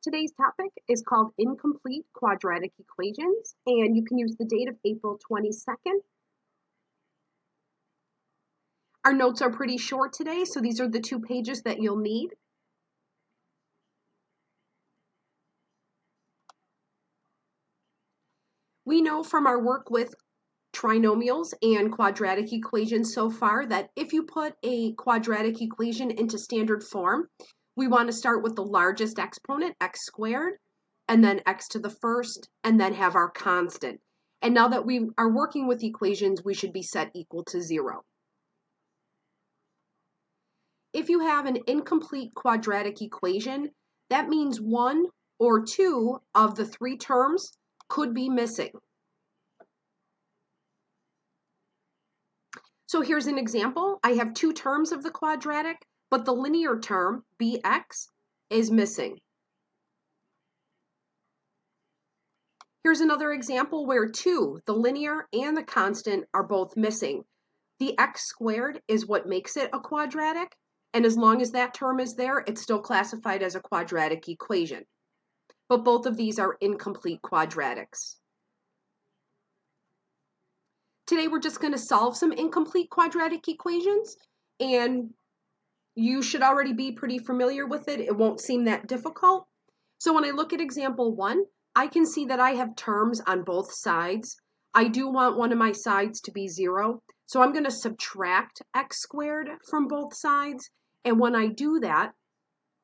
Today's topic is called incomplete quadratic equations, and you can use the date of April 22nd. Our notes are pretty short today, so these are the 2 pages that you'll need. We know from our work with trinomials and quadratic equations so far that if you put a quadratic equation into standard form, we want to start with the largest exponent, x squared, and then x to the first, and then have our constant. And now that we are working with equations, we should be set equal to 0. If you have an incomplete quadratic equation, that means 1 or 2 of the 3 terms could be missing. So here's an example. I have 2 terms of the quadratic, but the linear term, bx, is missing. Here's another example where 2, the linear and the constant, are both missing. The x squared is what makes it a quadratic, and as long as that term is there, it's still classified as a quadratic equation. But both of these are incomplete quadratics. Today we're just going to solve some incomplete quadratic equations, and you should already be pretty familiar with it. It won't seem that difficult. So when I look at example 1, I can see that I have terms on both sides. I do want one of my sides to be 0, so I'm going to subtract x squared from both sides, and when I do that,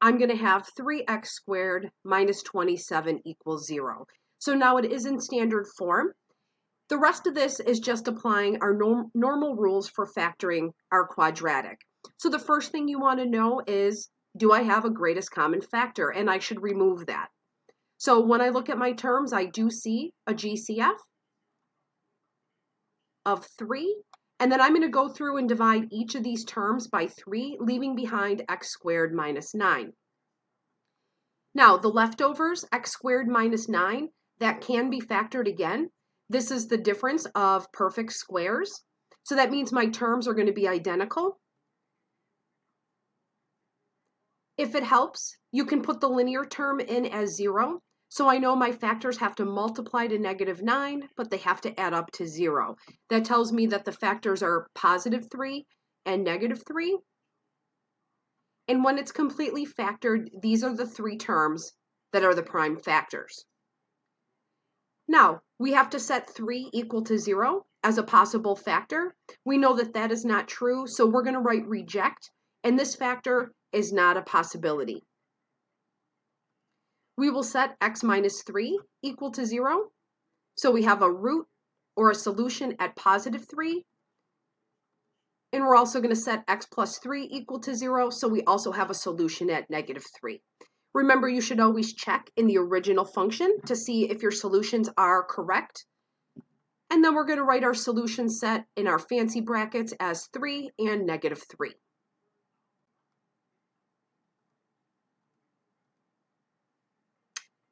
I'm going to have 3x squared minus 27 equals 0. So now it is in standard form. The rest of this is just applying our normal rules for factoring our quadratic. So the first thing you want to know is, do I have a greatest common factor? And I should remove that. So when I look at my terms, I do see a GCF of 3. And then I'm going to go through and divide each of these terms by 3, leaving behind x squared minus 9. Now, the leftovers, x squared minus 9, that can be factored again. This is the difference of perfect squares. So that means my terms are going to be identical. If it helps, you can put the linear term in as 0. So I know my factors have to multiply to -9, but they have to add up to 0. That tells me that the factors are positive 3 and -3. And when it's completely factored, these are the 3 terms that are the prime factors. Now, we have to set 3 equal to 0 as a possible factor. We know that that is not true, so we're going to write reject, and this factor is not a possibility. We will set x minus 3 equal to 0, so we have a root or a solution at positive 3, and we're also going to set x plus 3 equal to 0, so we also have a solution at -3. Remember, you should always check in the original function to see if your solutions are correct. And then we're going to write our solution set in our fancy brackets as 3 and -3.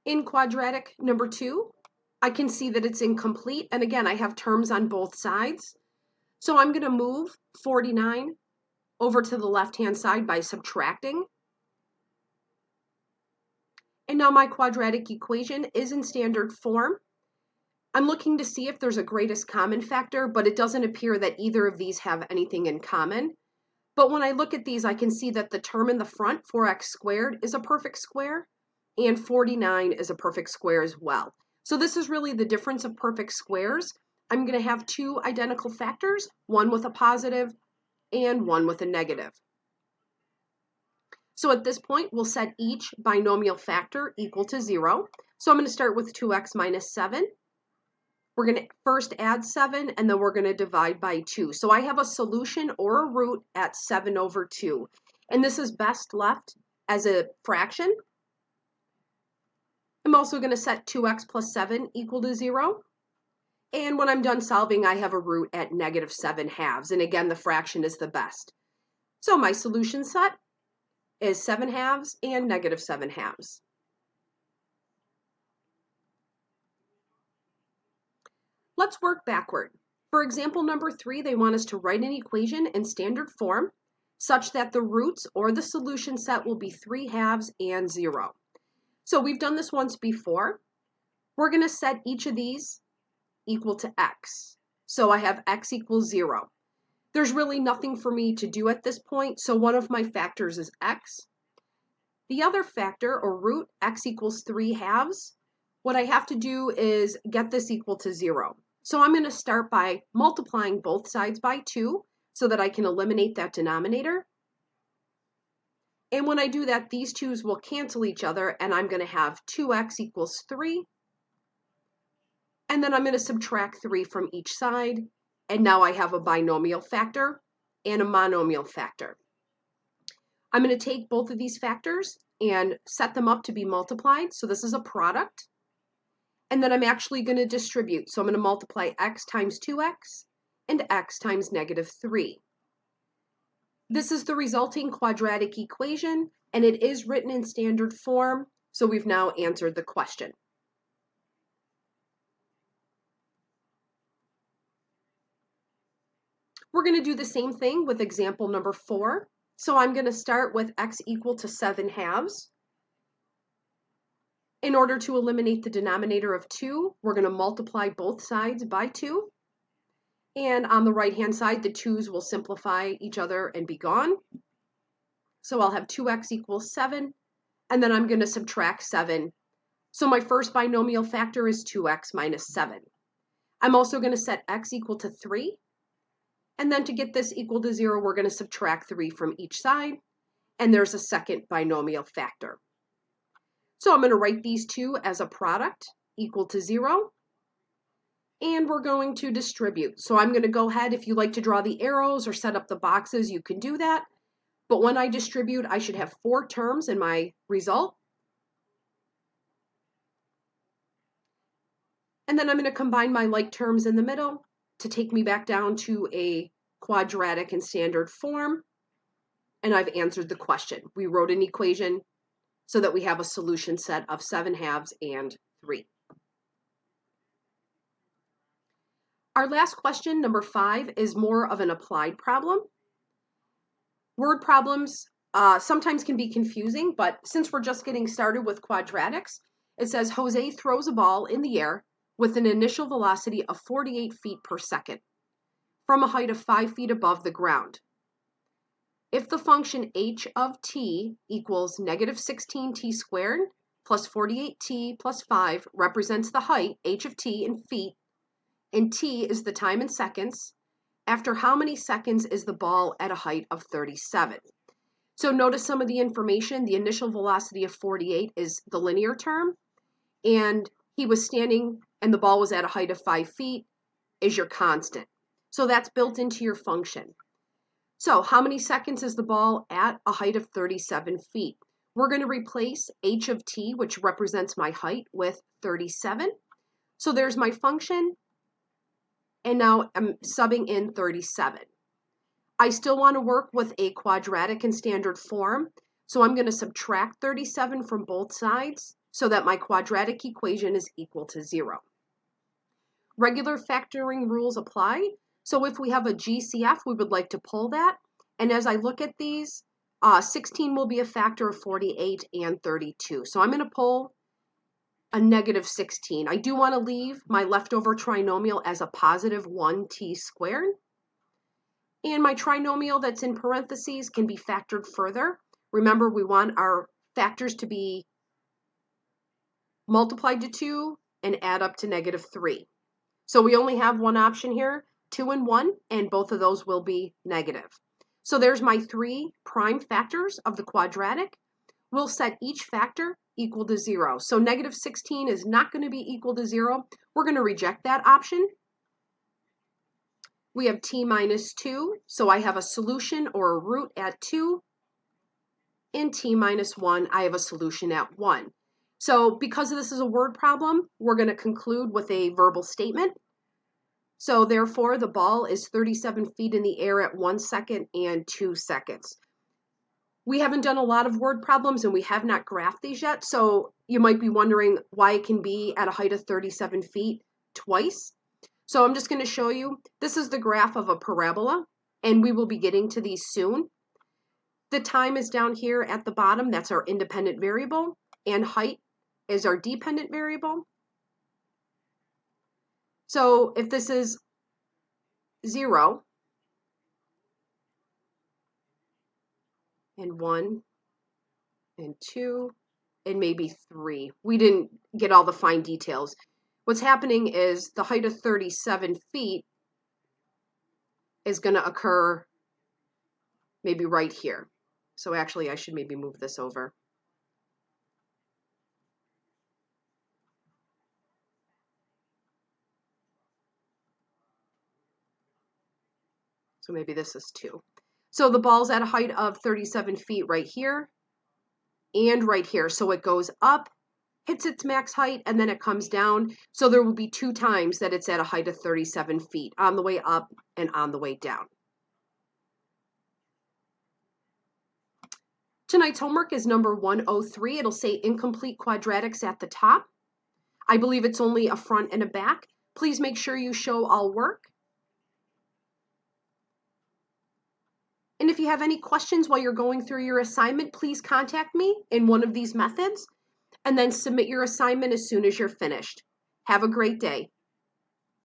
In quadratic number 2, I can see that it's incomplete. And again, I have terms on both sides. So I'm going to move 49 over to the left-hand side by subtracting. And now my quadratic equation is in standard form. I'm looking to see if there's a greatest common factor, but it doesn't appear that either of these have anything in common. But when I look at these, I can see that the term in the front, 4x squared, is a perfect square, and 49 is a perfect square as well. So this is really the difference of perfect squares. I'm going to have 2 identical factors, one with a positive and one with a negative. So at this point, we'll set each binomial factor equal to 0. So I'm going to start with 2x minus 7. We're going to first add 7, and then we're going to divide by 2. So I have a solution or a root at 7 over 2. And this is best left as a fraction. I'm also going to set 2x plus 7 equal to 0. And when I'm done solving, I have a root at -7/2. And again, the fraction is the best. So my solution set is 7/2 and -7/2. Let's work backward. For example number 3, they want us to write an equation in standard form such that the roots or the solution set will be 3/2 and 0. So we've done this once before. We're going to set each of these equal to x. So I have x equals 0. There's really nothing for me to do at this point, so one of my factors is x. The other factor, or root, x equals 3/2, what I have to do is get this equal to 0. So I'm going to start by multiplying both sides by 2 so that I can eliminate that denominator. And when I do that, these 2's will cancel each other, and I'm going to have 2x equals 3. And then I'm going to subtract 3 from each side. And now I have a binomial factor and a monomial factor. I'm going to take both of these factors and set them up to be multiplied. So this is a product. And then I'm actually going to distribute. So I'm going to multiply x times 2x and x times -3. This is the resulting quadratic equation, and it is written in standard form, so we've now answered the question. We're going to do the same thing with example number 4. So I'm going to start with x equal to 7/2. In order to eliminate the denominator of 2, we're going to multiply both sides by 2. And on the right-hand side, the 2's will simplify each other and be gone. So I'll have 2x equals 7, and then I'm going to subtract 7. So my first binomial factor is 2x minus 7. I'm also going to set x equal to 3. And then to get this equal to 0, we're going to subtract 3 from each side. And there's a second binomial factor. So I'm going to write these two as a product equal to 0. And we're going to distribute. So I'm going to go ahead, if you like to draw the arrows or set up the boxes, you can do that. But when I distribute, I should have 4 terms in my result. And then I'm going to combine my like terms in the middle to take me back down to a quadratic in standard form. And I've answered the question. We wrote an equation so that we have a solution set of 7/2 and 3. Our last question, number 5, is more of an applied problem. Word problems sometimes can be confusing, but since we're just getting started with quadratics, it says Jose throws a ball in the air with an initial velocity of 48 feet per second from a height of 5 feet above the ground. If the function h of t equals -16t squared plus 48t plus 5 represents the height, h of t, in feet, and t is the time in seconds, after how many seconds is the ball at a height of 37? So notice some of the information. The initial velocity of 48 is the linear term, and he was standing and the ball was at a height of 5 feet is your constant. So that's built into your function. So how many seconds is the ball at a height of 37 feet? We're going to replace h of t, which represents my height, with 37. So there's my function. And now I'm subbing in 37. I still want to work with a quadratic in standard form, so I'm going to subtract 37 from both sides so that my quadratic equation is equal to 0. Regular factoring rules apply, so if we have a GCF, we would like to pull that. And as I look at these, 16 will be a factor of 48 and 32. So I'm going to pull a -16. I do want to leave my leftover trinomial as a positive 1t squared. And my trinomial that's in parentheses can be factored further. Remember, we want our factors to be multiplied to 2 and add up to -3. So we only have one option here, 2 and 1, and both of those will be negative. So there's my 3 prime factors of the quadratic. We'll set each factor equal to 0. So -16 is not going to be equal to 0. We're going to reject that option. We have t minus 2, so I have a solution or a root at 2. In t minus 1, I have a solution at 1. So because this is a word problem, we're going to conclude with a verbal statement. So therefore, the ball is 37 feet in the air at 1 second and 2 seconds. We haven't done a lot of word problems and we have not graphed these yet, so you might be wondering why it can be at a height of 37 feet twice. So I'm just going to show you. This is the graph of a parabola, and we will be getting to these soon. The time is down here at the bottom. That's our independent variable, and height is our dependent variable. So if this is 0 and 1 and 2 and maybe 3, we didn't get all the fine details. What's happening is the height of 37 feet is going to occur maybe right here. So actually, I should maybe move this over. So maybe this is 2. So the ball's at a height of 37 feet right here and right here. So it goes up, hits its max height, and then it comes down. So there will be 2 times that it's at a height of 37 feet, on the way up and on the way down. Tonight's homework is number 103. It'll say incomplete quadratics at the top. I believe it's only a front and a back. Please make sure you show all work. And if you have any questions while you're going through your assignment, please contact me in one of these methods and then submit your assignment as soon as you're finished. Have a great day.